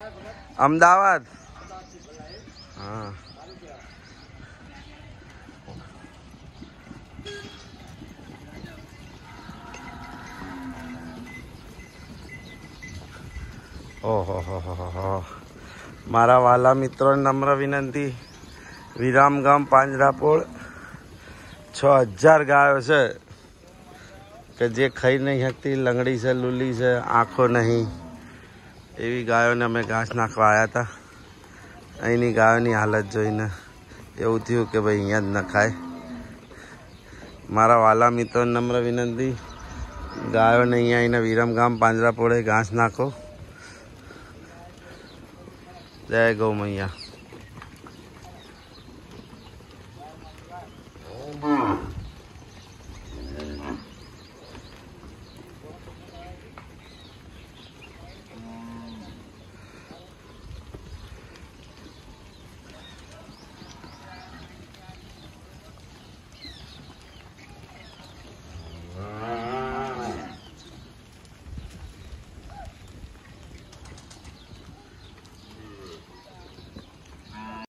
अहमदाबाद। हाँ ઓહો મારા વાલા મિત્રો નમ્ર વિનંતી, વિરામગામ પાંજરાપોળ 6000 ગાયો છે કે જે ખાઈ નહીં શકતી, લંગડી છે, લૂલી છે, આંખો નહીં, એવી ગાયોને અમે ઘાસ નાખવા આવ્યા હતા। અહીંની ગાયોની હાલત જોઈને એવું થયું કે ભાઈ અહીંયા જ ન ખાય। મારા વાલા મિત્રો નમ્ર વિનંતી, ગાયોને અહીંયા આવીને વિરામગામ પાંજરાપોળે ઘાસ નાખો। જય ગૌ મૈયા।